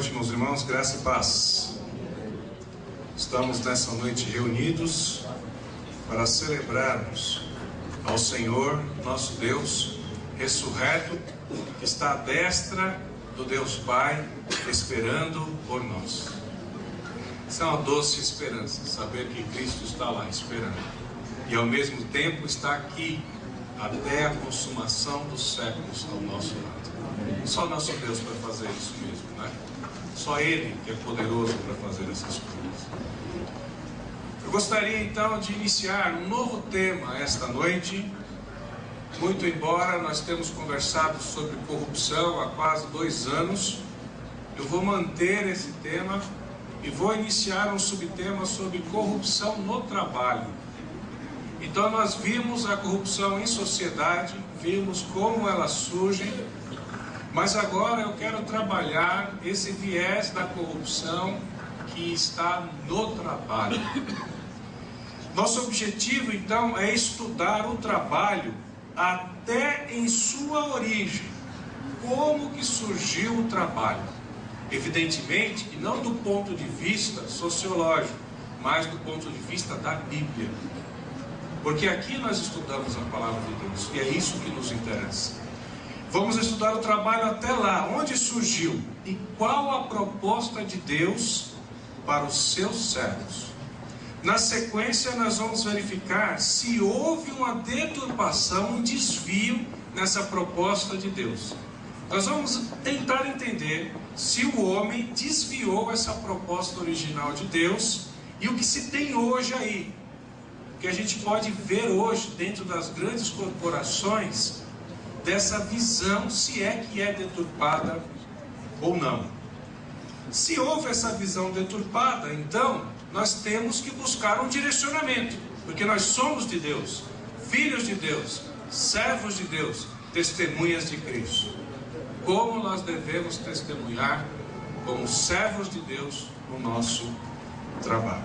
noite, meus irmãos, graça e paz. Estamos nessa noite reunidos para celebrarmos ao Senhor, nosso Deus, ressurreto, que está à destra do Deus Pai, esperando por nós. Isso é uma doce esperança, saber que Cristo está lá esperando. E ao mesmo tempo está aqui, até a consumação dos séculos ao nosso lado. Só nosso Deus para fazer isso mesmo, né? Só Ele que é poderoso para fazer essas coisas. Eu gostaria então de iniciar um novo tema esta noite. Muito embora nós temos conversado sobre corrupção há quase 2 anos, eu vou manter esse tema e vou iniciar um subtema sobre corrupção no trabalho. Então nós vimos a corrupção em sociedade, vimos como ela surge, mas agora eu quero trabalhar esse viés da corrupção que está no trabalho. Nosso objetivo então é estudar o trabalho até em sua origem. Como que surgiu o trabalho? Evidentemente que não do ponto de vista sociológico, mas do ponto de vista da Bíblia. Porque aqui nós estudamos a palavra de Deus e é isso que nos interessa. Vamos estudar o trabalho até lá, onde surgiu e qual a proposta de Deus para os seus servos. Na sequência nós vamos verificar se houve uma deturpação, um desvio nessa proposta de Deus. Nós vamos tentar entender se o homem desviou essa proposta original de Deus e o que se tem hoje aí. Que a gente pode ver hoje dentro das grandes corporações dessa visão, se é que é deturpada ou não. Se houve essa visão deturpada, então nós temos que buscar um direcionamento, porque nós somos de Deus, filhos de Deus, servos de Deus, testemunhas de Cristo. Como nós devemos testemunhar como servos de Deus no nosso trabalho?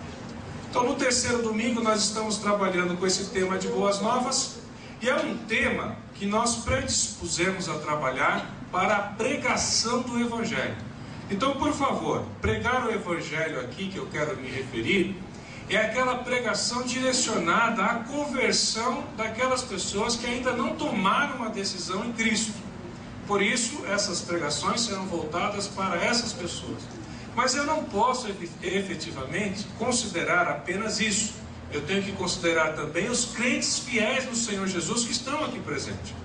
Então no terceiro domingo nós estamos trabalhando com esse tema de boas novas, e é um tema que nós predispusemos a trabalhar para a pregação do Evangelho. Então, por favor, pregar o Evangelho aqui que eu quero me referir é aquela pregação direcionada à conversão daquelas pessoas que ainda não tomaram uma decisão em Cristo. Por isso, essas pregações serão voltadas para essas pessoas. Mas eu não posso efetivamente considerar apenas isso. Eu tenho que considerar também os crentes fiéis no Senhor Jesus que estão aqui presentes.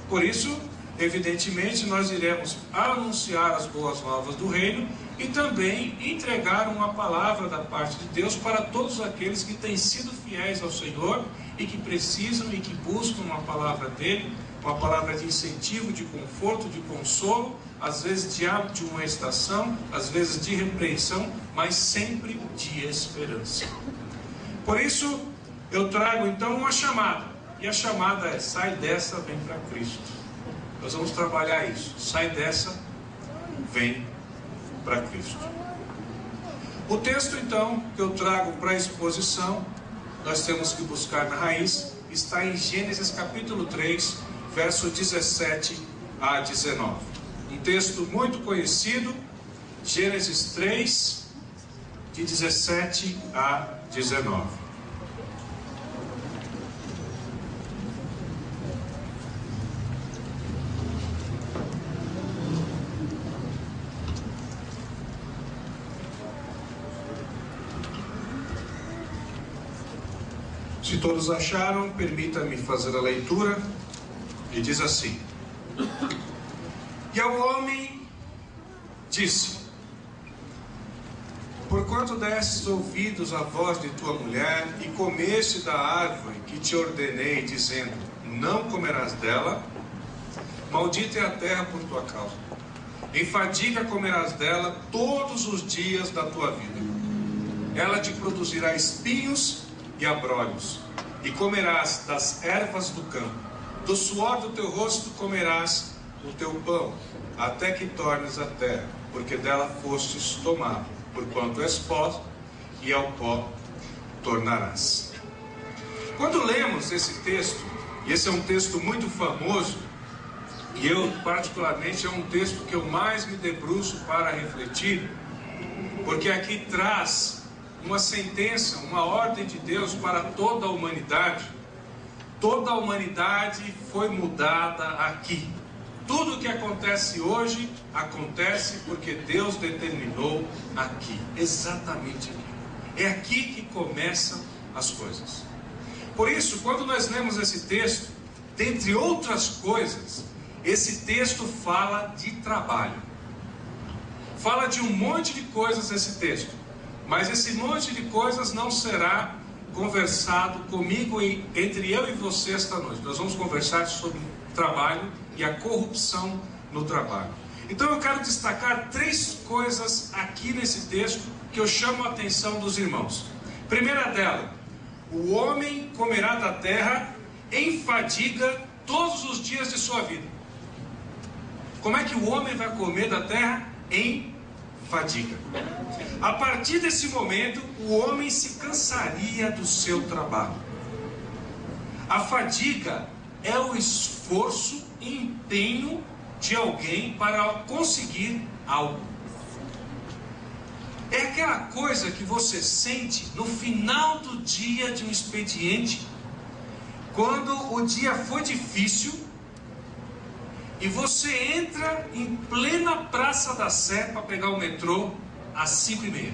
Por isso, evidentemente, nós iremos anunciar as boas novas do reino e também entregar uma palavra da parte de Deus para todos aqueles que têm sido fiéis ao Senhor e que precisam e que buscam uma palavra dele, uma palavra de incentivo, de conforto, de consolo, às vezes de admoestação, às vezes de repreensão, mas sempre de esperança. Por isso, eu trago então uma chamada, e a chamada é: sai dessa, vem para Cristo. Nós vamos trabalhar isso, sai dessa, vem para Cristo. O texto então, que eu trago para a exposição, nós temos que buscar na raiz, está em Gênesis capítulo 3, verso 17 a 19. Um texto muito conhecido, Gênesis 3, de 17 a 19. Se todos acharam, permita-me fazer a leitura, e diz assim: E ao homem disse: Porquanto destes ouvidos à voz de tua mulher, e comeste da árvore que te ordenei, dizendo: Não comerás dela, maldita é a terra por tua causa. Em fadiga comerás dela todos os dias da tua vida. Ela te produzirá espinhos e abrolhos, e comerás das ervas do campo. Do suor do teu rosto comerás o teu pão, até que tornes a terra, porque dela fostes tomado, porquanto és pó, e ao pó tornarás. Quando lemos esse texto, e esse é um texto muito famoso, E eu, particularmente, é um texto que eu mais me debruço para refletir, porque aqui traz uma sentença, uma ordem de Deus para toda a humanidade. Toda a humanidade foi mudada aqui. Tudo que acontece hoje, acontece porque Deus determinou aqui, exatamente aqui. É aqui que começam as coisas. Por isso, quando nós lemos esse texto, dentre outras coisas, esse texto fala de trabalho. Fala de um monte de coisas esse texto, mas esse monte de coisas não será conversado comigo e entre eu e você esta noite. Nós vamos conversar sobre trabalho e a corrupção no trabalho. Então eu quero destacar 3 coisas aqui nesse texto que eu chamo a atenção dos irmãos. Primeira dela, o homem comerá da terra em fadiga todos os dias de sua vida. Como é que o homem vai comer da terra? Em fadiga. A partir desse momento, o homem se cansaria do seu trabalho. A fadiga é o esforço e empenho de alguém para conseguir algo. É aquela coisa que você sente no final do dia de um expediente, quando o dia foi difícil, e você entra em plena Praça da Sé para pegar o metrô às 5h30.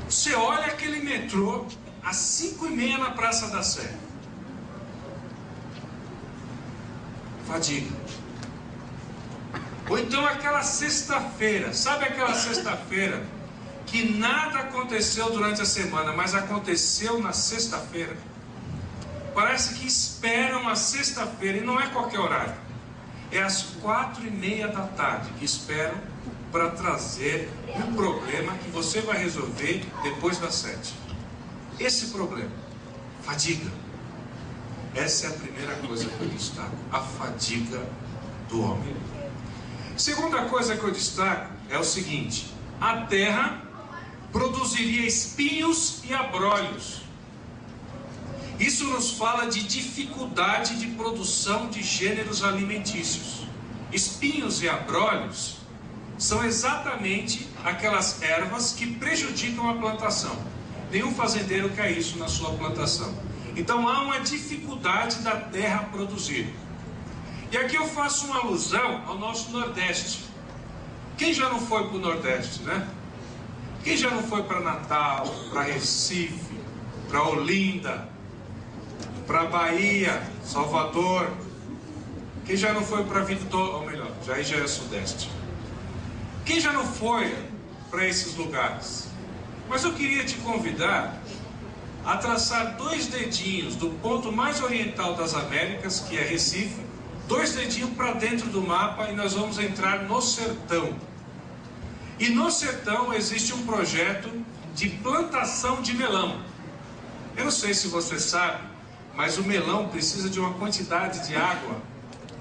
Você olha aquele metrô às 5h30 na Praça da Sé. Fadiga. Ou então aquela sexta-feira, sabe aquela sexta-feira que nada aconteceu durante a semana, mas aconteceu na sexta-feira? Parece que esperam a sexta-feira, e não é qualquer horário. É às 4h30 da tarde que esperam para trazer um problema que você vai resolver depois das 7. Esse problema, fadiga. Essa é a primeira coisa que eu destaco, a fadiga do homem. Segunda coisa que eu destaco é o seguinte: a terra produziria espinhos e abrolhos. Isso nos fala de dificuldade de produção de gêneros alimentícios. Espinhos e abrolhos são exatamente aquelas ervas que prejudicam a plantação. Nenhum fazendeiro quer isso na sua plantação. Então há uma dificuldade da terra produzir. E aqui eu faço uma alusão ao nosso Nordeste. Quem já não foi para o Nordeste, né? Quem já não foi para Natal, para Recife, para Olinda, para Bahia, Salvador? Quem já não foi para Vitória, ou melhor, já é Sudeste? Quem já não foi para esses lugares? Mas eu queria te convidar a traçar 2 dedinhos do ponto mais oriental das Américas, que é Recife, 2 dedinhos para dentro do mapa, e nós vamos entrar no sertão. E no sertão existe um projeto de plantação de melão. Eu não sei se você sabe, mas o melão precisa de uma quantidade de água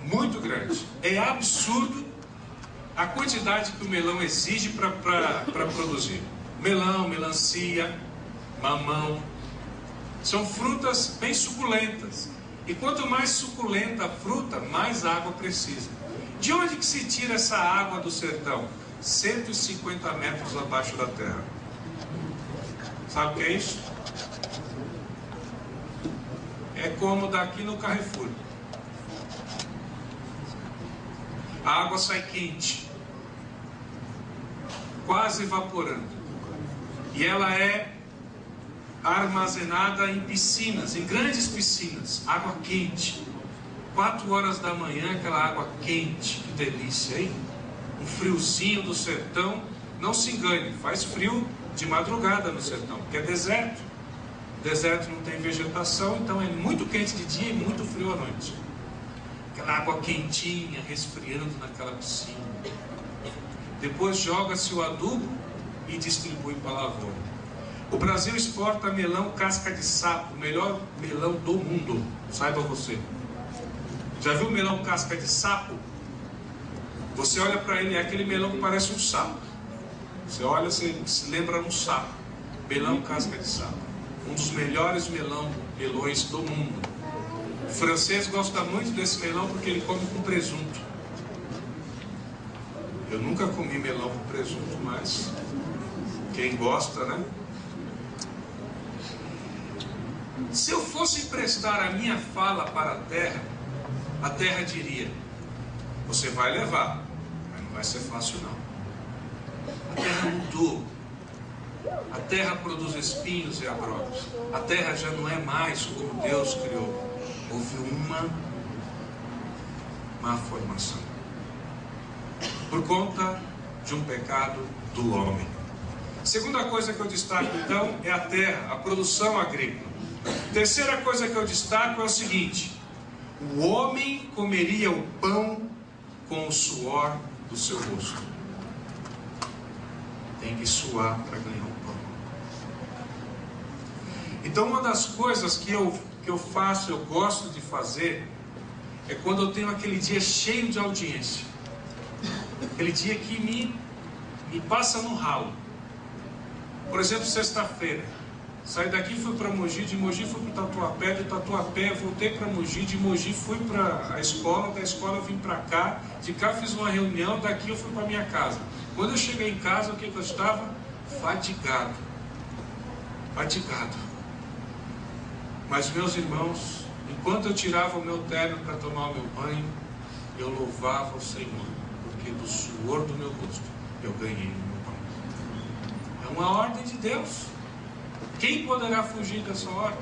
muito grande. É absurdo a quantidade que o melão exige para produzir. Melão, melancia, mamão, são frutas bem suculentas. E quanto mais suculenta a fruta, mais água precisa. De onde que se tira essa água do sertão? 150 metros abaixo da terra. Sabe o que é isso? É como daqui no Carrefour. A água sai quente, quase evaporando. E ela é armazenada em piscinas, em grandes piscinas, água quente. 4 horas da manhã, aquela água quente, que delícia, hein? Um friozinho do sertão. Não se engane, faz frio de madrugada no sertão, porque é deserto. Deserto não tem vegetação, então é muito quente de dia e muito frio à noite. Aquela água quentinha, resfriando naquela piscina. Depois joga-se o adubo e distribui para a lavoura. O Brasil exporta melão casca de sapo, o melhor melão do mundo, saiba você. Já viu melão casca de sapo? Você olha para ele, é aquele melão que parece um sapo. Você olha, você se lembra de um sapo. Melão casca de sapo. Um dos melhores melões do mundo. O francês gosta muito desse melão porque ele come com presunto. Eu nunca comi melão com presunto, mas quem gosta, né? Se eu fosse emprestar a minha fala para a terra diria: você vai levar, mas não vai ser fácil não. A terra mudou. A terra produz espinhos e abrolhos. A terra já não é mais como Deus criou. Houve uma má formação por conta de um pecado do homem. Segunda coisa que eu destaco então é a terra, a produção agrícola. Terceira coisa que eu destaco é o seguinte: o homem comeria o pão com o suor do seu rosto. Tem que suar para ganhar o pão. Então uma das coisas que eu faço, eu gosto de fazer, é quando eu tenho aquele dia cheio de audiência. Aquele dia que me passa no ralo. Por exemplo, sexta-feira. Saí daqui, fui para Mogi, de Mogi fui para Tatuapé, de Tatuapé voltei para Mogi, de Mogi fui para a escola, da escola eu vim para cá, de cá fiz uma reunião, daqui eu fui para minha casa. Quando eu cheguei em casa, o que eu estava? Fatigado. Fatigado. Mas meus irmãos, enquanto eu tirava o meu terno para tomar o meu banho, eu louvava o Senhor, porque do suor do meu rosto eu ganhei o meu pão. É uma ordem de Deus. Quem poderá fugir dessa ordem?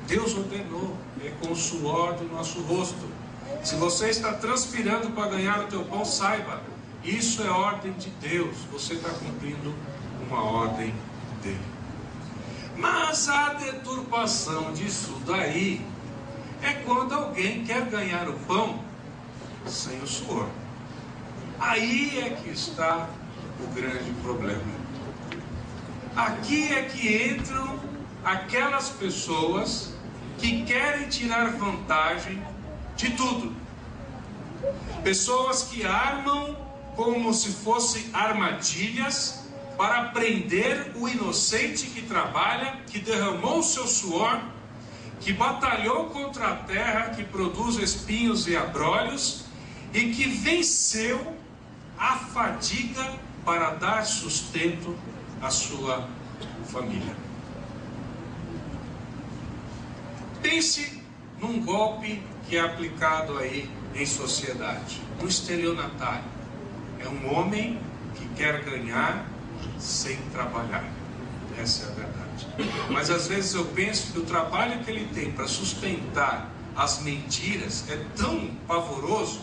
Deus ordenou, é com o suor do nosso rosto. Se você está transpirando para ganhar o teu pão, saiba, isso é ordem de Deus. Você está cumprindo uma ordem dele. Mas a deturpação disso daí é quando alguém quer ganhar o pão sem o suor. Aí é que está o grande problema. Aqui é que entram aquelas pessoas que querem tirar vantagem de tudo. Pessoas que armam como se fossem armadilhas para prender o inocente que trabalha, que derramou o seu suor, que batalhou contra a terra, que produz espinhos e abrolhos, e que venceu a fadiga para dar sustento à sua família. Pense num golpe que é aplicado aí em sociedade, um estelionatário. É um homem que quer ganhar sem trabalhar. Essa é a verdade. Mas às vezes eu penso que o trabalho que ele tem para sustentar as mentiras é tão pavoroso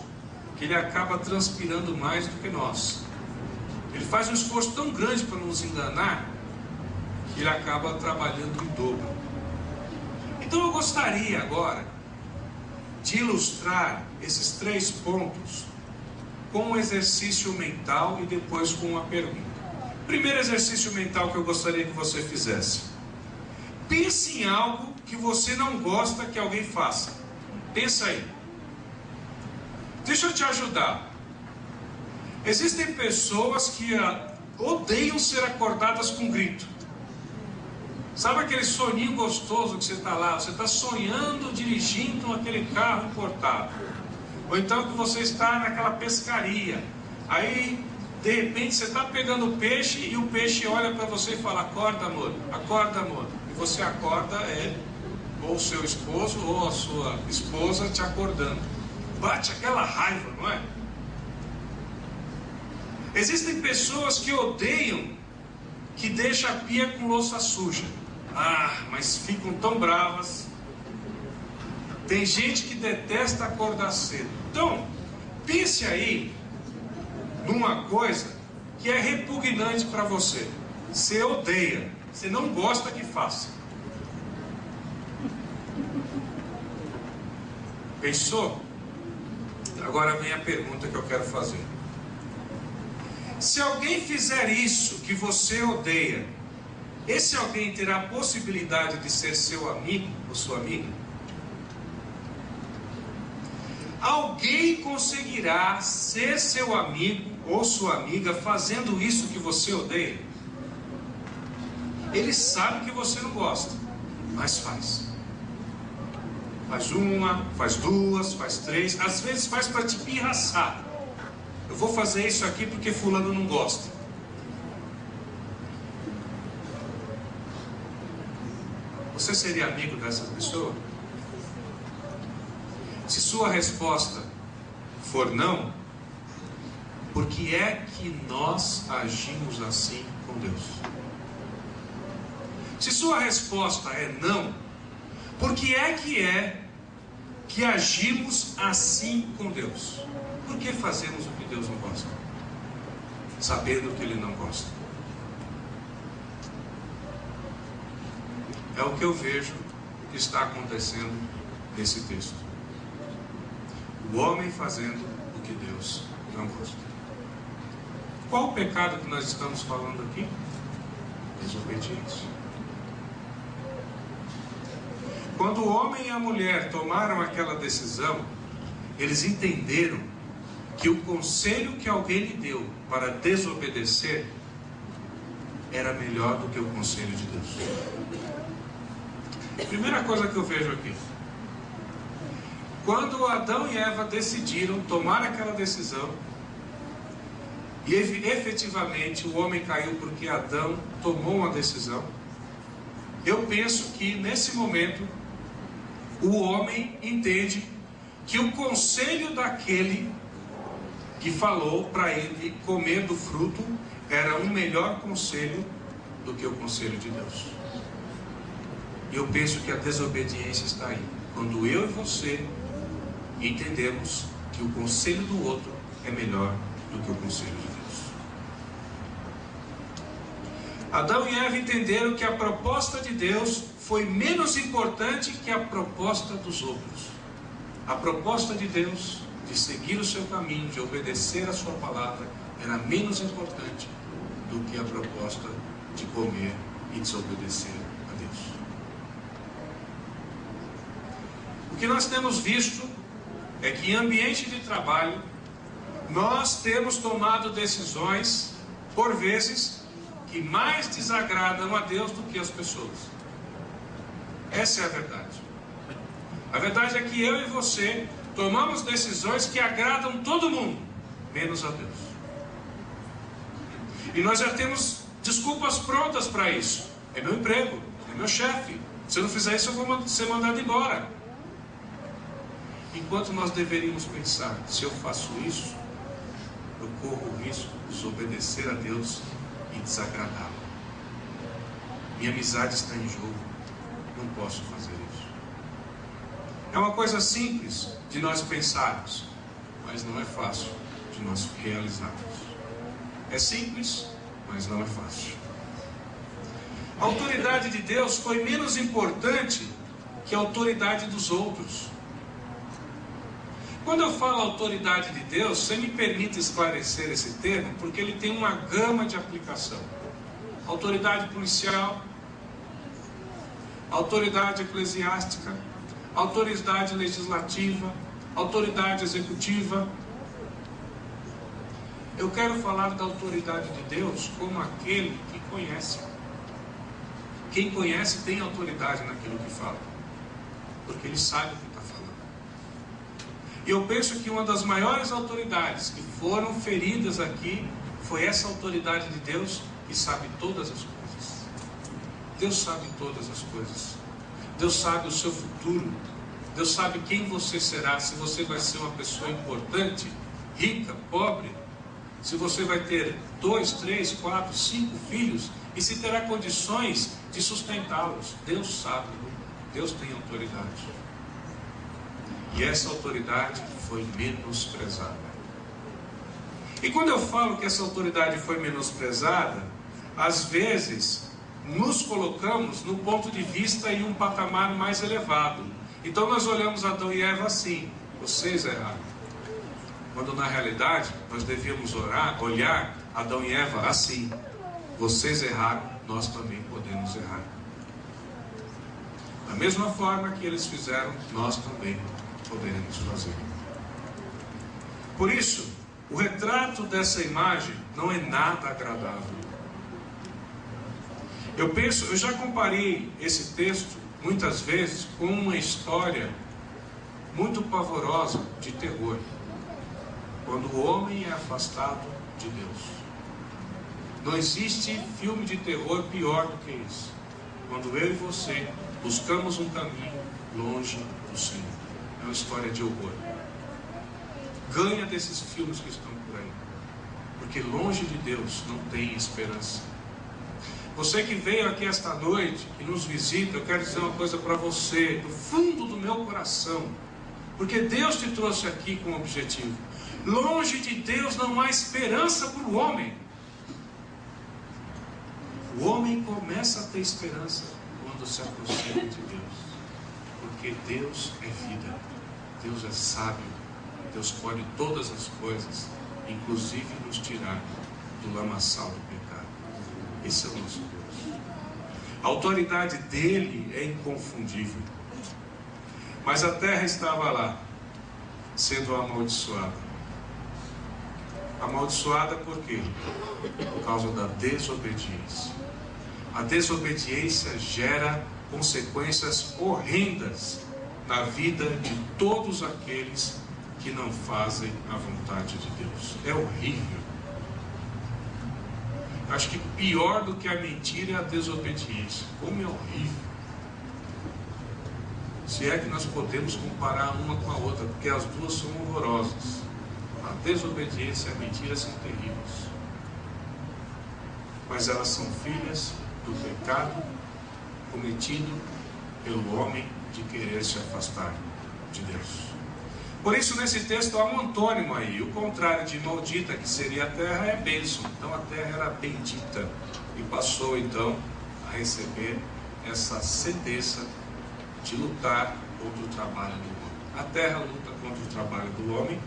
que ele acaba transpirando mais do que nós. Ele faz um esforço tão grande para nos enganar que ele acaba trabalhando em dobro. Então eu gostaria agora de ilustrar esses 3 pontos com um exercício mental e depois com uma pergunta. Primeiro exercício mental que eu gostaria que você fizesse: pense em algo que você não gosta que alguém faça. Pensa aí. Deixa eu te ajudar. Existem pessoas que odeiam ser acordadas com grito. Sabe aquele soninho gostoso que você está lá? Você está sonhando dirigindo aquele carro importado. Ou então que você está naquela pescaria. Aí, de repente, você está pegando peixe e o peixe olha para você e fala: acorda, amor, acorda, amor. E você acorda, ou o seu esposo ou a sua esposa te acordando. Bate aquela raiva, não é? Existem pessoas que odeiam que deixam a pia com louça suja. Mas ficam tão bravas. Tem gente que detesta acordar cedo. Então, pense aí numa coisa que é repugnante para você. Você odeia, você não gosta que faça. Pensou? Agora vem a pergunta que eu quero fazer. Se alguém fizer isso que você odeia, esse alguém terá a possibilidade de ser seu amigo ou sua amiga? Alguém conseguirá ser seu amigo ou sua amiga fazendo isso que você odeia? Ele sabe que você não gosta, mas faz. Faz uma, faz duas, faz três, às vezes faz para te pirraçar. Eu vou fazer isso aqui porque fulano não gosta. Você seria amigo dessa pessoa? Se sua resposta for não, por que é que nós agimos assim com Deus? Se sua resposta é não, por que é que agimos assim com Deus? Por que fazemos o que Deus não gosta? Sabendo que Ele não gosta. É o que eu vejo que está acontecendo nesse texto. O homem fazendo o que Deus não gosta. Qual o pecado que nós estamos falando aqui? Desobediência. Quando o homem e a mulher tomaram aquela decisão, eles entenderam que o conselho que alguém lhe deu para desobedecer era melhor do que o conselho de Deus. Primeira coisa que eu vejo aqui: quando Adão e Eva decidiram tomar aquela decisão, e efetivamente o homem caiu porque Adão tomou uma decisão, eu penso que nesse momento o homem entende que o conselho daquele que falou para ele comer do fruto era um melhor conselho do que o conselho de Deus. E eu penso que a desobediência está aí, quando eu e você entendemos que o conselho do outro é melhor do que o conselho de Deus. Adão e Eva entenderam que a proposta de Deus foi menos importante que a proposta dos outros. A proposta de Deus de seguir o seu caminho, de obedecer a sua palavra, era menos importante do que a proposta de comer e desobedecer a Deus. O que nós temos visto é que em ambiente de trabalho nós temos tomado decisões, por vezes, que mais desagradam a Deus do que as pessoas. Essa é a verdade. A verdade é que eu e você tomamos decisões que agradam todo mundo, menos a Deus. E nós já temos desculpas prontas para isso. É meu emprego, é meu chefe. Se eu não fizer isso, eu vou ser mandado embora. Enquanto nós deveríamos pensar: se eu faço isso, eu corro o risco de desobedecer a Deus e desagradá-lo. Minha amizade está em jogo. Não posso fazer isso. É uma coisa simples de nós pensarmos, mas não é fácil de nós realizarmos. É simples, mas não é fácil. A autoridade de Deus foi menos importante que a autoridade dos outros. Quando eu falo autoridade de Deus, você me permite esclarecer esse termo, porque ele tem uma gama de aplicação. Autoridade policial, autoridade eclesiástica, autoridade legislativa, autoridade executiva. Eu quero falar da autoridade de Deus como aquele que conhece. Quem conhece tem autoridade naquilo que fala, porque ele sabe o que está falando. E eu penso que uma das maiores autoridades que foram feridas aqui foi essa autoridade de Deus, que sabe todas as coisas. Deus sabe todas as coisas. Deus sabe o seu futuro. Deus sabe quem você será, se você vai ser uma pessoa importante, rica, pobre, se você vai ter 2, 3, 4, 5 filhos, e se terá condições de sustentá-los. Deus sabe, Deus tem autoridade. E essa autoridade foi menosprezada. E quando eu falo que essa autoridade foi menosprezada, às vezes nos colocamos no ponto de vista em um patamar mais elevado. Então nós olhamos Adão e Eva assim: vocês erraram. Quando na realidade nós devíamos olhar Adão e Eva assim: vocês erraram, nós também podemos errar. Da mesma forma que eles fizeram, nós também poderemos fazer. Por isso, o retrato dessa imagem não é nada agradável. Eu já comparei esse texto muitas vezes com uma história muito pavorosa de terror, quando o homem é afastado de Deus. Não existe filme de terror pior do que isso. Quando eu e você buscamos um caminho longe do Senhor. É uma história de horror. Ganha desses filmes que estão por aí, porque longe de Deus não tem esperança. Você que veio aqui esta noite, que nos visita, eu quero dizer uma coisa para você, do fundo do meu coração, porque Deus te trouxe aqui com um objetivo. Longe de Deus não há esperança para o homem. O homem começa a ter esperança quando se aproxima de Deus, porque Deus é vida, Deus é sábio, Deus pode todas as coisas, inclusive nos tirar do lamaçal do pecado. Esse é o nosso Deus. A autoridade dele é inconfundível. Mas a terra estava lá, sendo amaldiçoada. Amaldiçoada por quê? Por causa da desobediência. A desobediência gera consequências horrendas na vida de todos aqueles que não fazem a vontade de Deus. É horrível. Acho que pior do que a mentira é a desobediência. Como é horrível. Se é que nós podemos comparar uma com a outra, porque as duas são horrorosas. A desobediência e a mentira são terríveis. Mas elas são filhas do pecado cometido pelo homem de querer se afastar de Deus. Por isso, nesse texto há um antônimo aí. O contrário de maldita, que seria a terra, é bênção. Então a terra era bendita e passou então a receber essa sentença de lutar contra o trabalho do homem. A terra luta contra o trabalho do homem,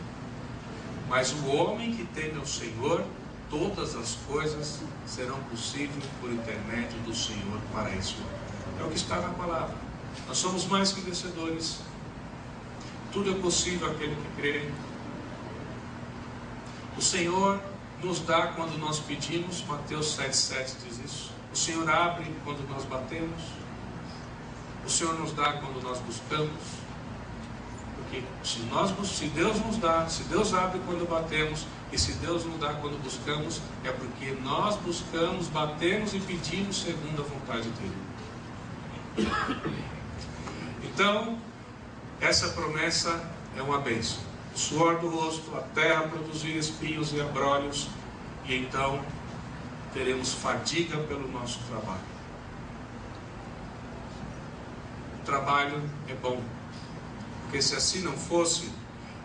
mas o homem que teme ao Senhor, todas as coisas serão possíveis por intermédio do Senhor para esse homem. É o que está na palavra. Nós somos mais que vencedores. Tudo é possível àquele que crê. O Senhor nos dá quando nós pedimos. Mateus 7,7 diz isso. O Senhor abre quando nós batemos. O Senhor nos dá quando nós buscamos. Porque se Deus nos dá, se Deus abre quando batemos, e se Deus nos dá quando buscamos, é porque nós buscamos, batemos e pedimos segundo a vontade dele. Então, essa promessa é uma bênção. O suor do rosto, a terra produzir espinhos e abrolhos, e então teremos fadiga pelo nosso trabalho. O trabalho é bom, porque se assim não fosse,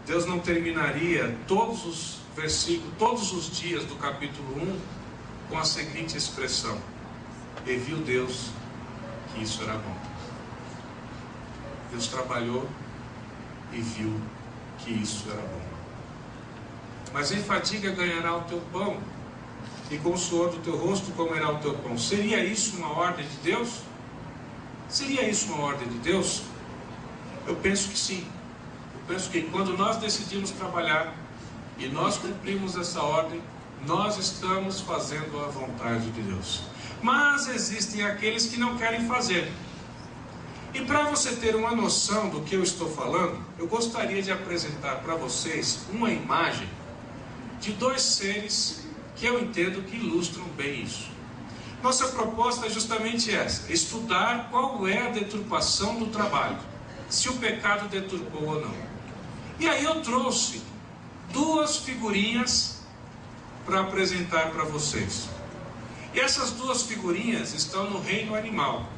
Deus não terminaria todos os versículos, todos os dias do capítulo 1 com a seguinte expressão: e viu Deus que isso era bom. Deus trabalhou e viu que isso era bom. Mas em fadiga ganhará o teu pão, e com o suor do teu rosto comerá o teu pão. Seria isso uma ordem de Deus? Seria isso uma ordem de Deus? Eu penso que sim. Eu penso que quando nós decidimos trabalhar e nós cumprimos essa ordem, nós estamos fazendo a vontade de Deus. Mas existem aqueles que não querem fazer. E para você ter uma noção do que eu estou falando, eu gostaria de apresentar para vocês uma imagem de dois seres que eu entendo que ilustram bem isso. Nossa proposta é justamente essa: estudar qual é a deturpação do trabalho, se o pecado deturpou ou não. E aí eu trouxe duas figurinhas para apresentar para vocês. E essas duas figurinhas estão no reino animal,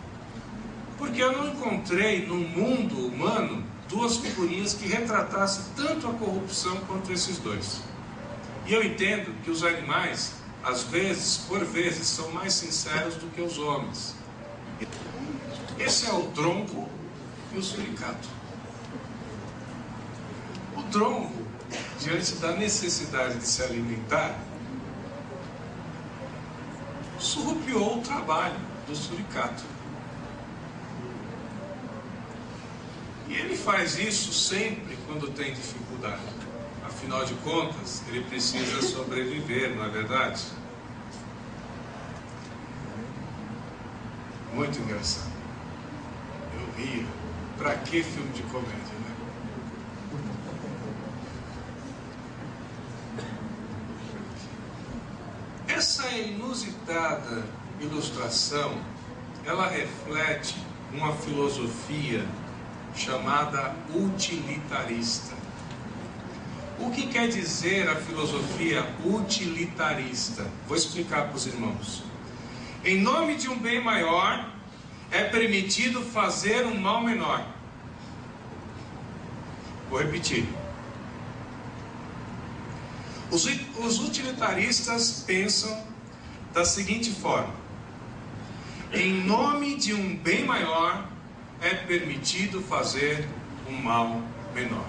porque eu não encontrei no mundo humano duas figurinhas que retratassem tanto a corrupção quanto esses dois. E eu entendo que os animais, às vezes, por vezes, são mais sinceros do que os homens. Esse é o tronco e o suricato. O tronco, diante da necessidade de se alimentar, surrupiou o trabalho do suricato. E ele faz isso sempre quando tem dificuldade. Afinal de contas, ele precisa sobreviver, não é verdade? Muito engraçado. Eu ria. Pra que filme de comédia, né? Essa inusitada ilustração, ela reflete uma filosofia chamada utilitarista. O que quer dizer a filosofia utilitarista? Vou explicar para os irmãos. Em nome de um bem maior, é permitido fazer um mal menor. Vou repetir. Os utilitaristas pensam da seguinte forma: em nome de um bem maior, é permitido fazer um mal menor.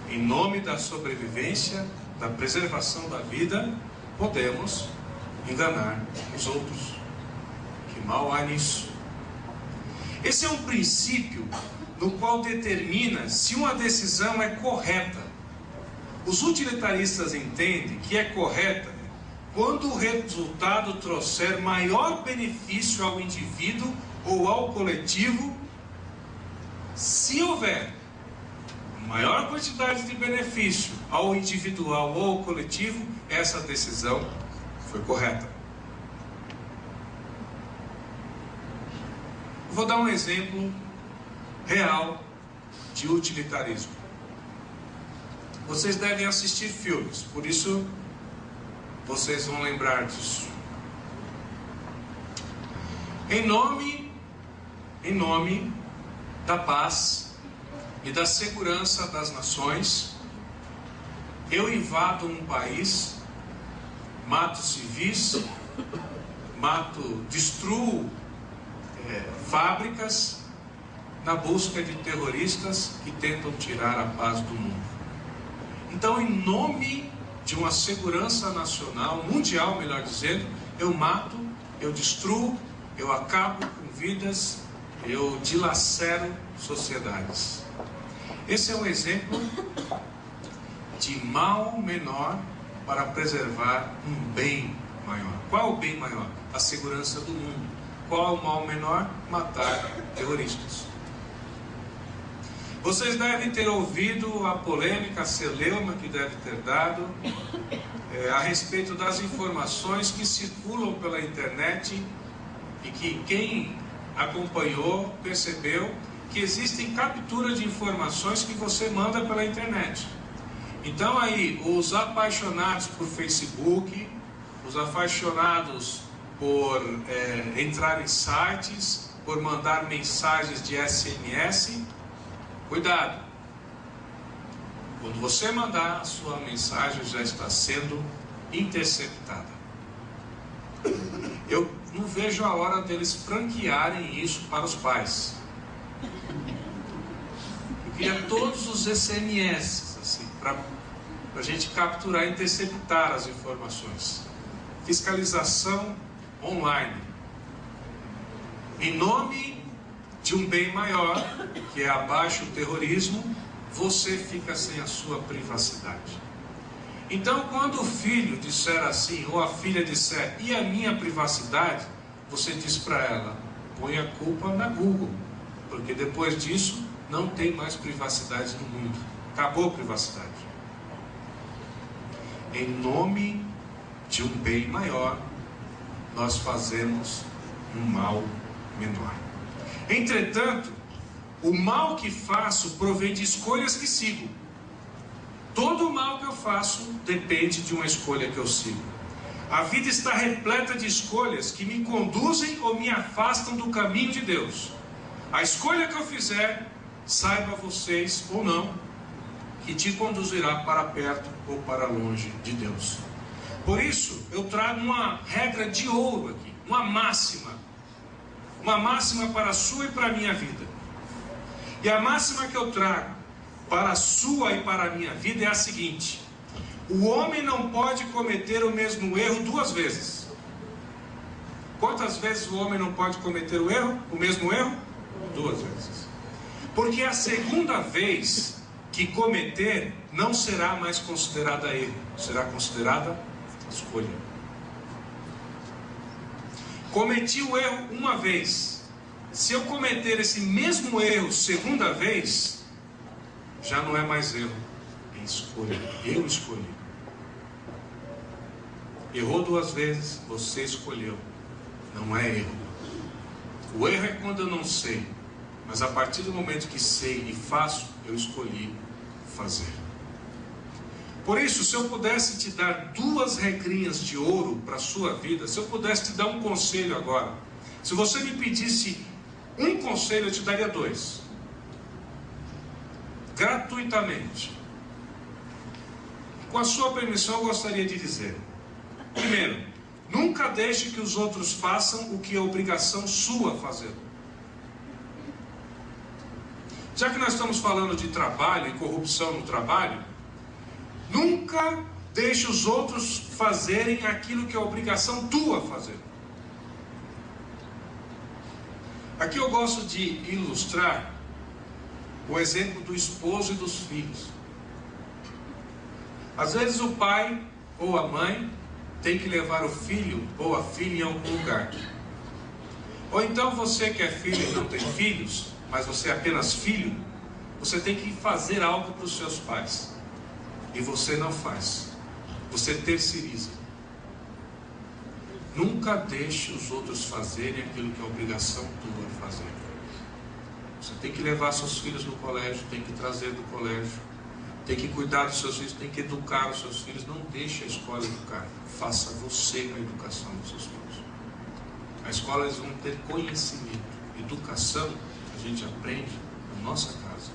Em nome da sobrevivência, da preservação da vida, podemos enganar os outros. Que mal há nisso? Esse é um princípio no qual determina se uma decisão é correta. Os utilitaristas entendem que é correta quando o resultado trouxer maior benefício ao indivíduo ou ao coletivo. Se houver maior quantidade de benefício ao individual ou ao coletivo, essa decisão foi correta. Vou dar um exemplo real de utilitarismo. Vocês devem assistir filmes, por isso vocês vão lembrar disso. Em nome da paz e da segurança das nações, eu invado um país, mato civis, destruo fábricas na busca de terroristas que tentam tirar a paz do mundo. Então, em nome de uma segurança nacional, mundial, melhor dizendo, eu mato, eu destruo, eu acabo com vidas, eu dilacero sociedades. Esse é um exemplo de mal menor para preservar um bem maior. Qual é o bem maior? A segurança do mundo. Qual é o mal menor? Matar terroristas. Vocês devem ter ouvido a polêmica, a celeuma que deve ter dado a respeito das informações que circulam pela internet e que quem acompanhou percebeu que existem capturas de informações que você manda pela internet. Então aí, os apaixonados por Facebook, os apaixonados por entrar em sites, por mandar mensagens de SMS, cuidado. Quando você mandar, a sua mensagem já está sendo interceptada. Eu não vejo a hora deles franquearem isso para os pais. Eu queria todos os SMS, assim, para a gente capturar e interceptar as informações. Fiscalização online. Em nome de um bem maior, que é abaixo o terrorismo, você fica sem a sua privacidade. Então, quando o filho disser assim, ou a filha disser, e a minha privacidade? Você diz para ela, põe a culpa na Google, porque depois disso, não tem mais privacidade no mundo. Acabou a privacidade. Em nome de um bem maior, nós fazemos um mal menor. Entretanto, o mal que faço provém de escolhas que sigo. Todo o mal que eu faço depende de uma escolha que eu sigo. A vida está repleta de escolhas que me conduzem ou me afastam do caminho de Deus. A escolha que eu fizer, saiba vocês ou não, que te conduzirá para perto ou para longe de Deus. Por isso, eu trago uma regra de ouro aqui, uma máxima para a sua e para a minha vida. E a máxima que eu trago para a sua e para a minha vida é a seguinte: o homem não pode cometer o mesmo erro duas vezes. Quantas vezes o homem não pode cometer o mesmo erro? Duas vezes. Porque a segunda vez que cometer não será mais considerada erro, será considerada escolha. Cometi o erro uma vez. Se eu cometer esse mesmo erro segunda vez, já não é mais erro, é escolha. Eu escolhi. Errou 2 vezes, você escolheu. Não é erro. O erro é quando eu não sei. Mas a partir do momento que sei e faço, eu escolhi fazer. Por isso, se eu pudesse te dar 2 regrinhas de ouro para a sua vida, se eu pudesse te dar um conselho agora, se você me pedisse um conselho, eu te daria 2. Gratuitamente. Com a sua permissão, eu gostaria de dizer: primeiro, nunca deixe que os outros façam o que é obrigação sua fazer. Já que nós estamos falando de trabalho e corrupção no trabalho, nunca deixe os outros fazerem aquilo que é obrigação tua fazer. Aqui eu gosto de ilustrar o exemplo do esposo e dos filhos. Às vezes o pai ou a mãe tem que levar o filho ou a filha em algum lugar. Ou então você que é filho e não tem filhos, mas você é apenas filho, você tem que fazer algo para os seus pais. E você não faz. Você terceiriza. Nunca deixe os outros fazerem aquilo que é obrigação tua fazer. Você tem que levar seus filhos no colégio, tem que trazer do colégio, tem que cuidar dos seus filhos, tem que educar os seus filhos. Não deixe a escola educar. Faça você a educação dos seus filhos. A escola, eles vão ter conhecimento. Educação a gente aprende na nossa casa.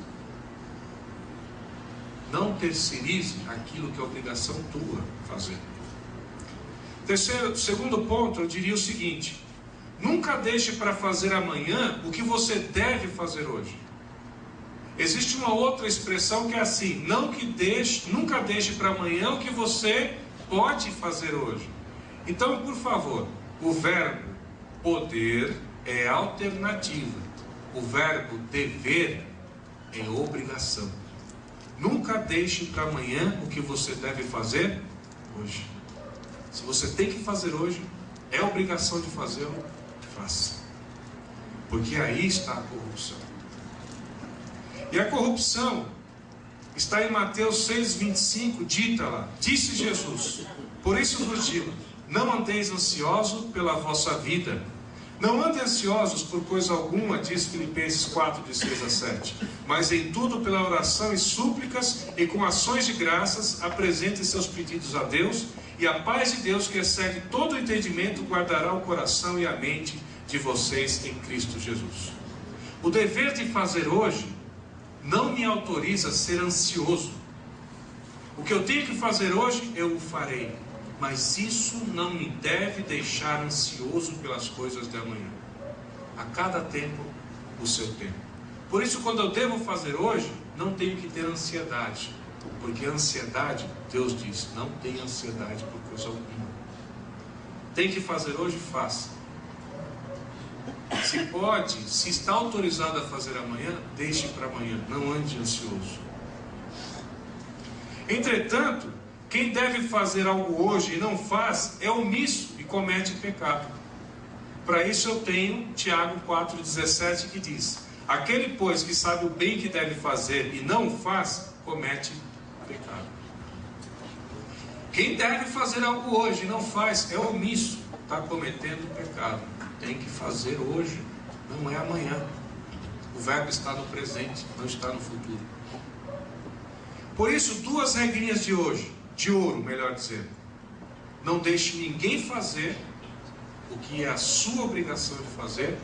Não terceirize aquilo que é obrigação tua fazer. Segundo ponto, eu diria o seguinte: nunca deixe para fazer amanhã o que você deve fazer hoje. Existe uma outra expressão que é assim: nunca deixe para amanhã o que você pode fazer hoje. Então, por favor, o verbo poder é alternativa. O verbo dever é obrigação. Nunca deixe para amanhã o que você deve fazer hoje. Se você tem que fazer hoje, é obrigação de fazê-lo, faça. Porque aí está a corrupção. E a corrupção está em Mateus 6,25, dita lá: disse Jesus: por isso vos digo, não andeis ansiosos pela vossa vida. Não andem ansiosos por coisa alguma, diz Filipenses 4, de 6 a 7. Mas em tudo pela oração e súplicas e com ações de graças, apresentem seus pedidos a Deus, e a paz de Deus, que excede todo o entendimento, guardará o coração e a mente de vocês em Cristo Jesus. O dever de fazer hoje não me autoriza a ser ansioso. O que eu tenho que fazer hoje, eu o farei. Mas isso não me deve deixar ansioso pelas coisas de amanhã. A cada tempo, o seu tempo. Por isso, quando eu devo fazer hoje, não tenho que ter ansiedade. Porque a ansiedade, Deus diz, não tenha ansiedade por coisa alguma. Tem que fazer hoje, faça. Se pode, se está autorizado a fazer amanhã, deixe para amanhã. Não ande ansioso. Entretanto, quem deve fazer algo hoje e não faz, é omisso e comete pecado. Para isso eu tenho Tiago 4,17 que diz: aquele, pois, que sabe o bem que deve fazer e não o faz, comete pecado. Quem deve fazer algo hoje e não faz, é omisso, está cometendo pecado. Tem que fazer hoje, não é amanhã. O verbo está no presente, não está no futuro. Por isso, 2 regrinhas de hoje. De ouro, melhor dizendo: não deixe ninguém fazer o que é a sua obrigação de fazer,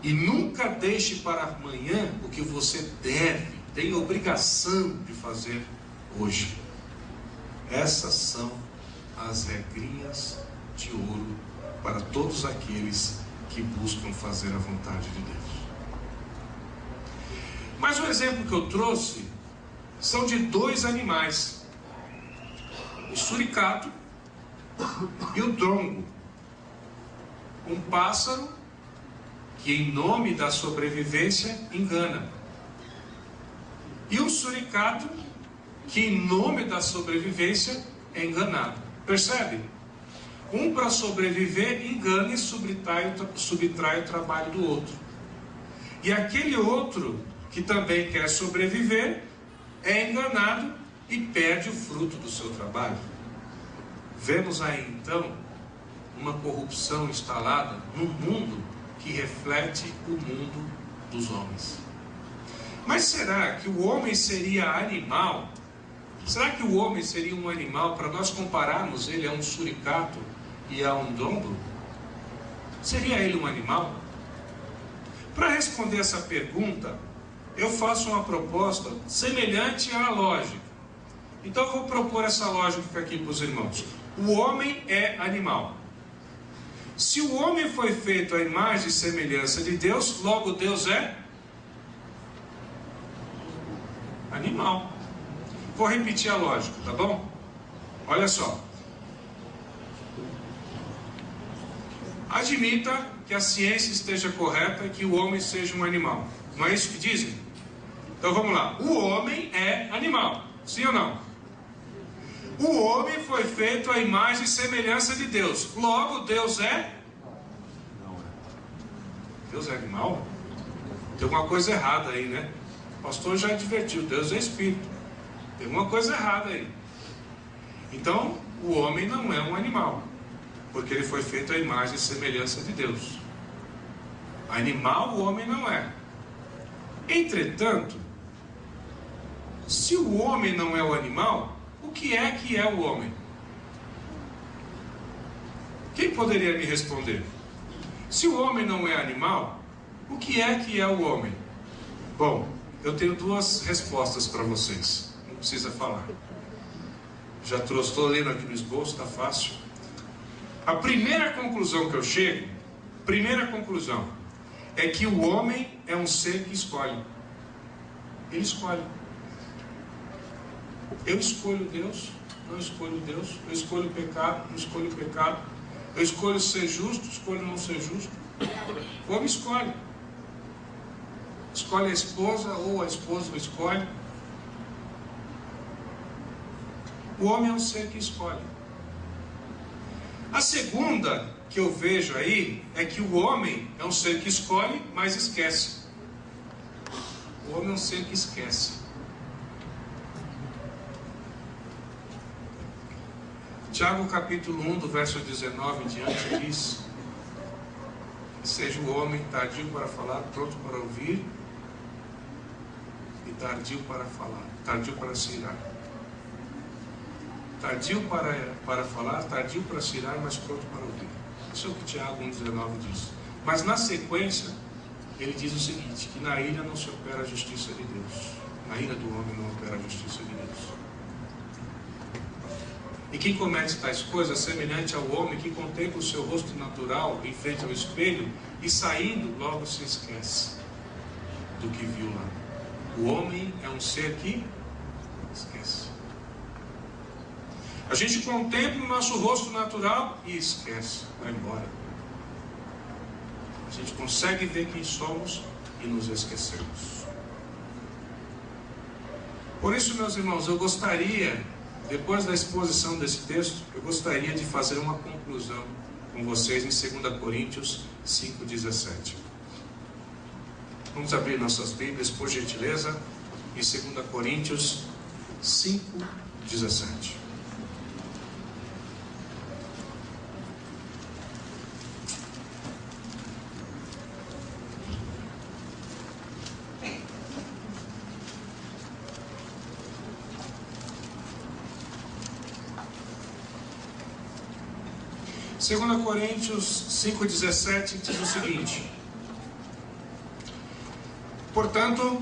e nunca deixe para amanhã o que você tem obrigação de fazer hoje. Essas são as regrinhas de ouro para todos aqueles que buscam fazer a vontade de Deus. Mas o exemplo que eu trouxe são de 2 animais: o suricato e o drongo. Um pássaro que, em nome da sobrevivência, engana. E um suricato que, em nome da sobrevivência, é enganado. Percebe? Um, para sobreviver, engana e subtrai o trabalho do outro. E aquele outro, que também quer sobreviver, é enganado e perde o fruto do seu trabalho. Vemos aí então uma corrupção instalada num mundo que reflete o mundo dos homens. Mas será que o homem seria animal? Será que o homem seria um animal para nós compararmos ele a um suricato e a um dombo? Seria ele um animal? Para responder essa pergunta, eu faço uma proposta semelhante à lógica. Então eu vou propor essa lógica aqui para os irmãos. O homem é animal. Se o homem foi feito à imagem e semelhança de Deus, logo Deus é animal. Vou repetir a lógica, tá bom? Olha só. Admita que a ciência esteja correta e que o homem seja um animal. Não é isso que dizem? Então vamos lá. O homem é animal. Sim ou não? O homem foi feito à imagem e semelhança de Deus. Logo, Deus é? Deus é animal? Tem alguma coisa errada aí, né? O pastor já advertiu. Deus é espírito. Tem alguma coisa errada aí. Então, o homem não é um animal, porque ele foi feito à imagem e semelhança de Deus. Animal o homem não é. Entretanto, se o homem não é o animal, o que é o homem? Quem poderia me responder? Se o homem não é animal, o que é o homem? Bom, eu tenho duas respostas para vocês. Não precisa falar. Já trouxe, estou lendo aqui no esboço, está fácil. A primeira conclusão que eu chego, é que o homem é um ser que escolhe. Ele escolhe. Eu escolho Deus, não escolho Deus. Eu escolho o pecado, não escolho o pecado. Eu escolho ser justo, escolho não ser justo. O homem escolhe. Escolhe a esposa ou a esposa o escolhe. O homem é um ser que escolhe. A segunda que eu vejo aí é que o homem é um ser que escolhe, mas esquece. O homem é um ser que esquece. Tiago capítulo 1, do verso 19 em diante, diz: seja o homem tardio para falar, pronto para ouvir, e tardio para falar, tardio para se irar. Tardio para falar, tardio para se irar, mas pronto para ouvir. Isso é o que Tiago 1,19 diz. Mas na sequência, ele diz o seguinte: que na ira não se opera a justiça de Deus. Na ira do homem não opera a justiça de Deus. E quem comete tais coisas, semelhante ao homem que contempla o seu rosto natural em frente ao espelho, e saindo, logo se esquece do que viu lá. O homem é um ser que esquece. A gente contempla o nosso rosto natural e esquece, vai embora. A gente consegue ver quem somos e nos esquecemos. Por isso, meus irmãos, eu gostaria, depois da exposição desse texto, eu gostaria de fazer uma conclusão com vocês em 2 Coríntios 5,17. Vamos abrir nossas Bíblias, por gentileza, em 2 Coríntios 5,17. Segunda Coríntios 5,17 diz o seguinte: portanto,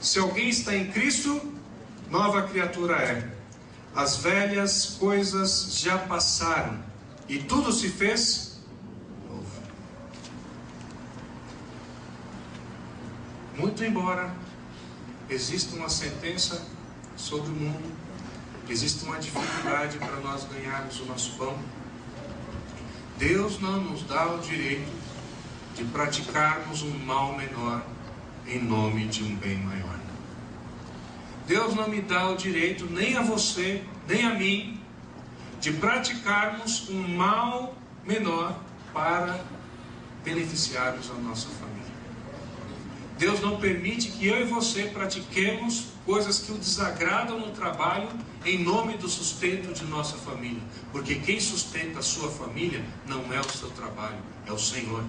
se alguém está em Cristo, nova criatura é. As velhas coisas já passaram e tudo se fez novo. Muito embora exista uma sentença sobre o mundo, existe uma dificuldade para nós ganharmos o nosso pão, Deus não nos dá o direito de praticarmos um mal menor em nome de um bem maior. Deus não me dá o direito, nem a você, nem a mim, de praticarmos um mal menor para beneficiarmos a nossa família. Deus não permite que eu e você pratiquemos coisas que o desagradam no trabalho em nome do sustento de nossa família. Porque quem sustenta a sua família não é o seu trabalho, é o Senhor.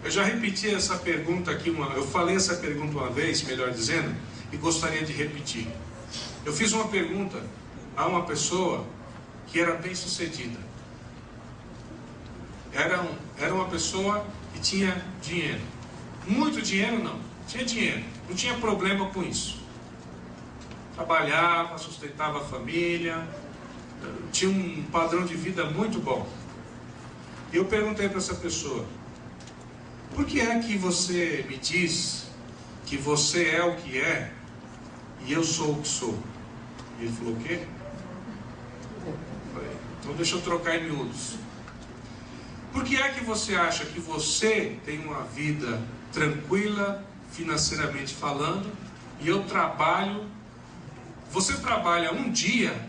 Eu já repeti essa pergunta aqui, eu falei essa pergunta uma vez, melhor dizendo, e gostaria de repetir. Eu fiz uma pergunta a uma pessoa que era bem sucedida. Era uma pessoa que tinha dinheiro. Muito dinheiro não, tinha dinheiro, não tinha problema com isso. Trabalhava, sustentava a família, tinha um padrão de vida muito bom. E eu perguntei para essa pessoa: por que é que você me diz que você é o que é e eu sou o que sou? E ele falou: o quê? Eu falei: então deixa eu trocar em miúdos. Por que é que você acha que você tem uma vida tranquila, financeiramente falando, e eu trabalho? Você trabalha um dia,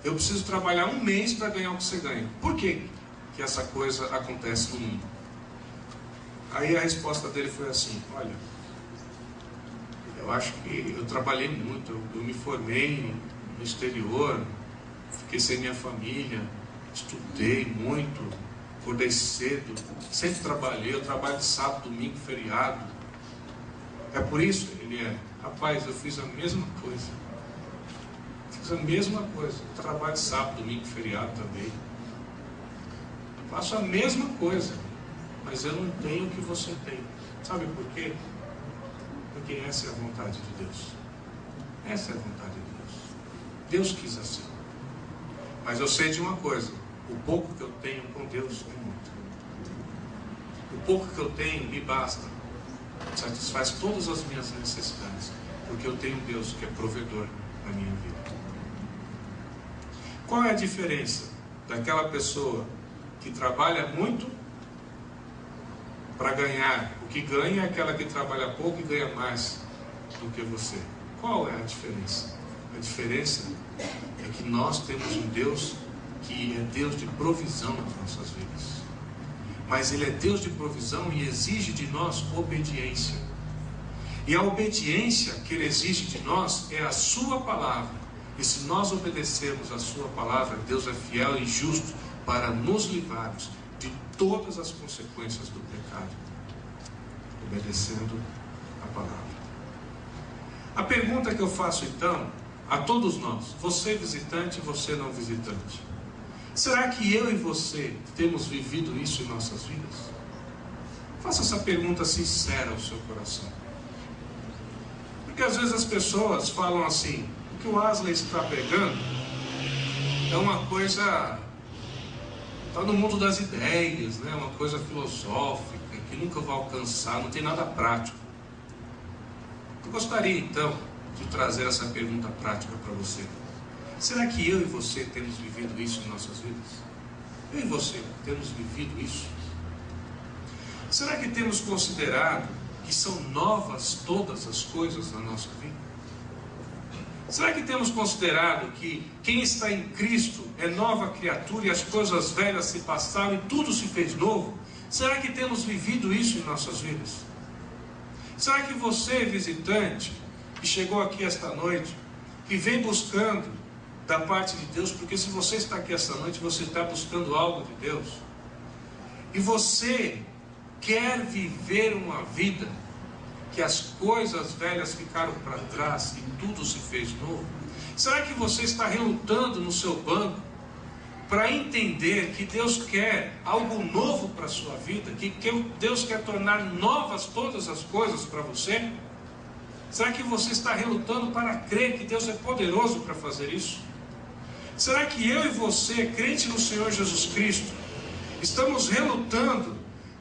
eu preciso trabalhar um mês para ganhar o que você ganha. Por que que essa coisa acontece no mundo? Aí a resposta dele foi assim: olha, eu acho que eu trabalhei muito, eu me formei no exterior, fiquei sem minha família, estudei muito, acordei cedo, sempre trabalhei, eu trabalho de sábado, domingo, feriado. É por isso? Ele é: rapaz, eu fiz a mesma coisa. Fiz a mesma coisa, eu trabalho de sábado, domingo, feriado também. Faço a mesma coisa, mas eu não tenho o que você tem. Sabe por quê? Porque essa é a vontade de Deus. Essa é a vontade de Deus. Deus quis assim. Mas eu sei de uma coisa: o pouco que eu tenho com Deus é muito. O pouco que eu tenho me basta, satisfaz todas as minhas necessidades, porque eu tenho um Deus que é provedor na minha vida. Qual é a diferença daquela pessoa que trabalha muito para ganhar o que ganha, e aquela que trabalha pouco e ganha mais do que você? Qual é a diferença? A diferença é que nós temos um Deus que é Deus de provisão nas nossas vidas. Mas Ele é Deus de provisão e exige de nós obediência. E a obediência que Ele exige de nós é a sua palavra. E se nós obedecermos a sua palavra, Deus é fiel e justo para nos livrarmos de todas as consequências do pecado, obedecendo a palavra. A pergunta que eu faço então a todos nós, você visitante e você não visitante: será que eu e você temos vivido isso em nossas vidas? Faça essa pergunta sincera ao seu coração. Porque às vezes as pessoas falam assim: o que o Wesley está pregando é uma coisa, está no mundo das ideias, né? Uma coisa filosófica que nunca vai alcançar, não tem nada prático. Eu gostaria então de trazer essa pergunta prática para você. Será que eu e você temos vivido isso em nossas vidas? Eu e você temos vivido isso? Será que temos considerado que são novas todas as coisas na nossa vida? Será que temos considerado que quem está em Cristo é nova criatura e as coisas velhas se passaram e tudo se fez novo? Será que temos vivido isso em nossas vidas? Será que você, visitante, que chegou aqui esta noite, que vem buscando da parte de Deus, porque se você está aqui esta noite, você está buscando algo de Deus, e você quer viver uma vida que as coisas velhas ficaram para trás e tudo se fez novo? Será que você está relutando no seu banco para entender que Deus quer algo novo para a sua vida, que Deus quer tornar novas todas as coisas para você? Será que você está relutando para crer que Deus é poderoso para fazer isso? Será que eu e você, crente no Senhor Jesus Cristo, estamos relutando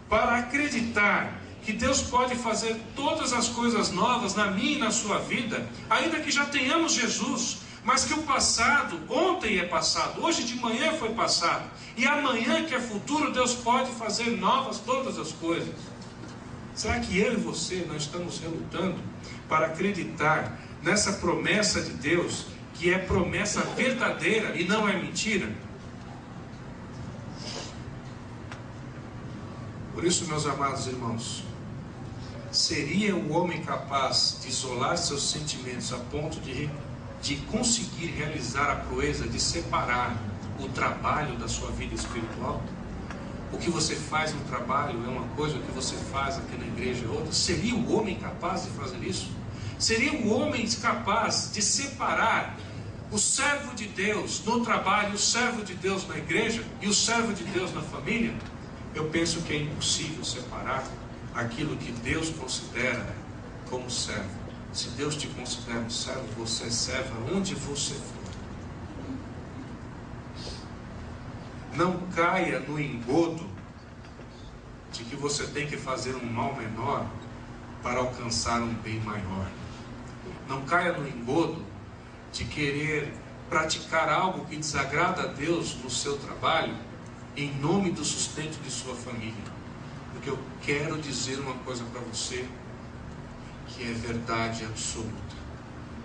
para acreditar que Deus pode fazer todas as coisas novas na minha e na sua vida, ainda que já tenhamos Jesus, mas que o passado, ontem é passado, hoje de manhã foi passado, e amanhã que é futuro, Deus pode fazer novas todas as coisas? Será que eu e você não estamos relutando para acreditar nessa promessa de Deus, que é promessa verdadeira e não é mentira? Por isso, meus amados irmãos, seria o homem capaz de isolar seus sentimentos a ponto de conseguir realizar a proeza de separar o trabalho da sua vida espiritual? O que você faz no trabalho é uma coisa, o que você faz aqui na igreja é outra. Seria o homem capaz de fazer isso? Seria o homem capaz de separar o servo de Deus no trabalho, o servo de Deus na igreja e o servo de Deus na família? Eu penso que é impossível separar aquilo que Deus considera como servo. Se Deus te considera um servo, você é servo aonde você for. Não caia no engodo de que você tem que fazer um mal menor para alcançar um bem maior. Não caia no engodo de querer praticar algo que desagrada a Deus no seu trabalho em nome do sustento de sua família. Porque eu quero dizer uma coisa para você que é verdade absoluta: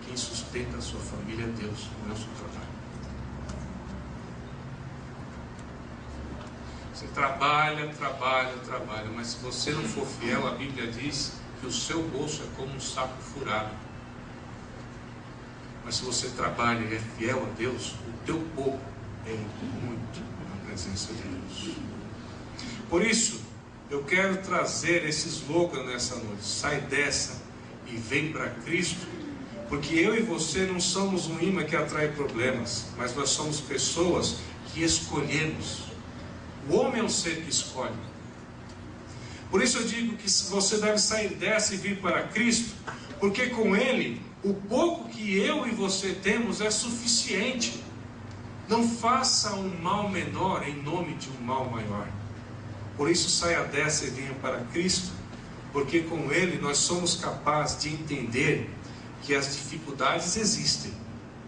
quem sustenta a sua família é Deus, não é o seu trabalho. Você trabalha, mas se você não for fiel, a Bíblia diz que o seu bolso é como um saco furado. Mas se você trabalha e é fiel a Deus, o teu pouco é muito na presença de Deus. Por isso, eu quero trazer esse slogan nessa noite: sai dessa e vem para Cristo. Porque eu e você não somos um imã que atrai problemas, mas nós somos pessoas que escolhemos. O homem é um ser que escolhe. Por isso eu digo que você deve sair dessa e vir para Cristo, porque com Ele, o pouco que eu e você temos é suficiente. Não faça um mal menor em nome de um mal maior. Por isso saia dessa e venha para Cristo, porque com Ele nós somos capazes de entender que as dificuldades existem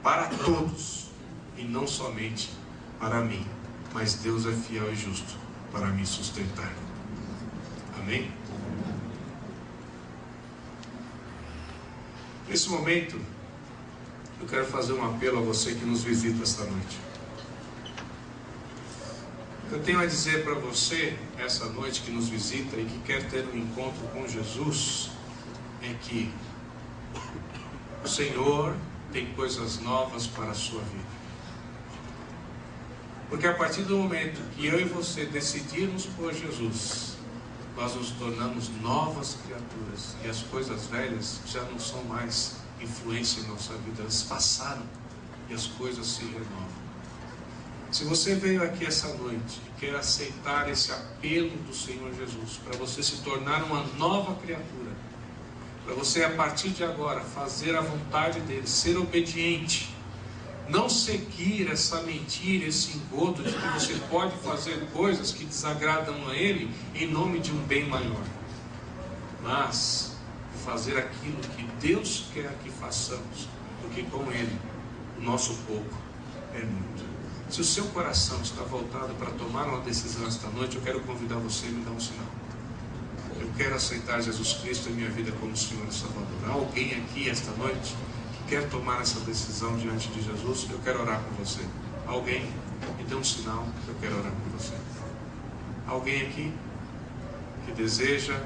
para todos e não somente para mim. Mas Deus é fiel e justo para me sustentar. Amém? Nesse momento, eu quero fazer um apelo a você que nos visita esta noite. Eu tenho a dizer para você, essa noite que nos visita e que quer ter um encontro com Jesus, é que o Senhor tem coisas novas para a sua vida. Porque a partir do momento que eu e você decidirmos por Jesus, nós nos tornamos novas criaturas. E as coisas velhas já não são mais influência em nossa vida. Elas passaram e as coisas se renovam. Se você veio aqui essa noite e quer aceitar esse apelo do Senhor Jesus, para você se tornar uma nova criatura, para você a partir de agora fazer a vontade dele, ser obediente, não seguir essa mentira, esse engodo de que você pode fazer coisas que desagradam a Ele em nome de um bem maior, mas fazer aquilo que Deus quer que façamos, porque com Ele o nosso pouco é muito. Se o seu coração está voltado para tomar uma decisão esta noite, eu quero convidar você a me dar um sinal. Eu quero aceitar Jesus Cristo em minha vida como Senhor e Salvador. Há alguém aqui esta noite quer tomar essa decisão diante de Jesus? Eu quero orar por você. Alguém? Me dê um sinal, eu quero orar por você. Alguém aqui que deseja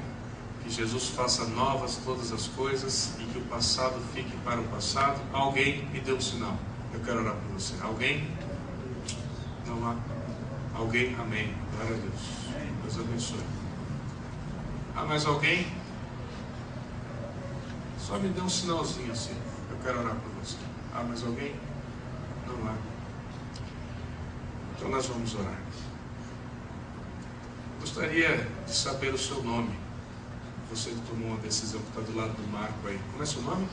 que Jesus faça novas todas as coisas e que o passado fique para o passado? Alguém? Me dê um sinal, eu quero orar por você. Alguém? Não há? Alguém? Amém. Glória a Deus. Deus abençoe. Há mais alguém? Só me dê um sinalzinho assim. Eu quero orar por você. Há mais alguém? Não há. Então nós vamos orar. Gostaria de saber o seu nome. Você que tomou uma decisão, que está do lado do Marco aí. Como é seu nome?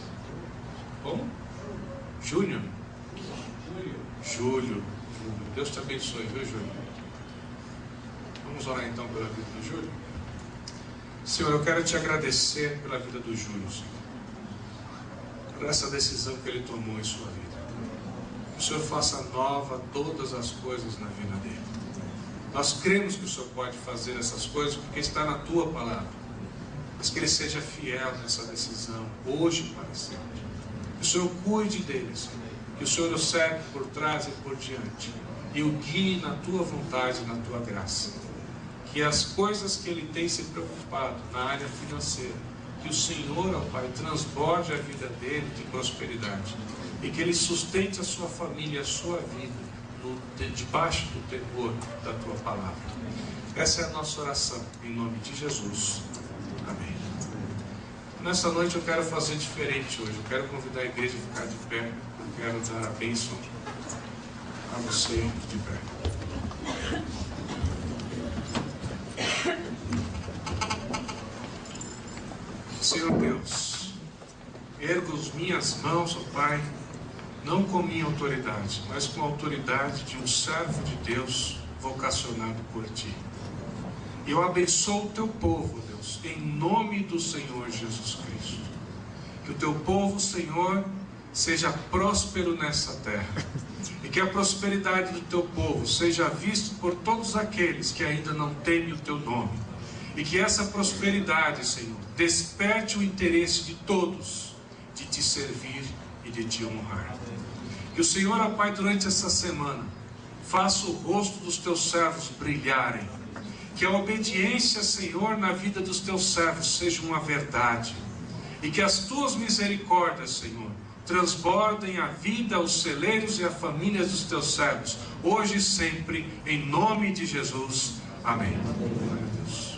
Como? Júnior? Júlio. Deus te abençoe, viu, Júlio? Vamos orar então pela vida do Júlio. Senhor, eu quero te agradecer pela vida do Júlio, Senhor, por essa decisão que ele tomou em sua vida. Que o Senhor faça nova todas as coisas na vida dele. Nós cremos que o Senhor pode fazer essas coisas porque está na tua palavra. Mas que ele seja fiel nessa decisão, hoje e para sempre. Que o Senhor cuide dele, Senhor. Que o Senhor o cerque por trás e por diante. E o guie na tua vontade e na tua graça. que as coisas que ele tem se preocupado na área financeira, que o Senhor, ó Pai, transborde a vida dele de prosperidade, e que ele sustente a sua família, a sua vida, debaixo do temor da tua palavra. Essa é a nossa oração, em nome de Jesus. Amém. Nessa noite eu quero fazer diferente hoje. Eu quero convidar a igreja a ficar de pé. Eu quero dar a bênção a você de pé. Senhor Deus, ergo as minhas mãos, ó Pai, não com minha autoridade, mas com a autoridade de um servo de Deus vocacionado por Ti. E eu abençoo o Teu povo, Deus, em nome do Senhor Jesus Cristo. Que o Teu povo, Senhor, seja próspero nessa terra. E que a prosperidade do Teu povo seja vista por todos aqueles que ainda não temem o Teu nome. E que essa prosperidade, Senhor, desperte o interesse de todos de Te servir e de Te honrar. Que o Senhor, ó Pai, durante essa semana, faça o rosto dos Teus servos brilharem. Que a obediência, Senhor, na vida dos Teus servos seja uma verdade. E que as Tuas misericórdias, Senhor, transbordem a vida, os celeiros e a família dos Teus servos, hoje e sempre, em nome de Jesus. Amém. Glória a Deus.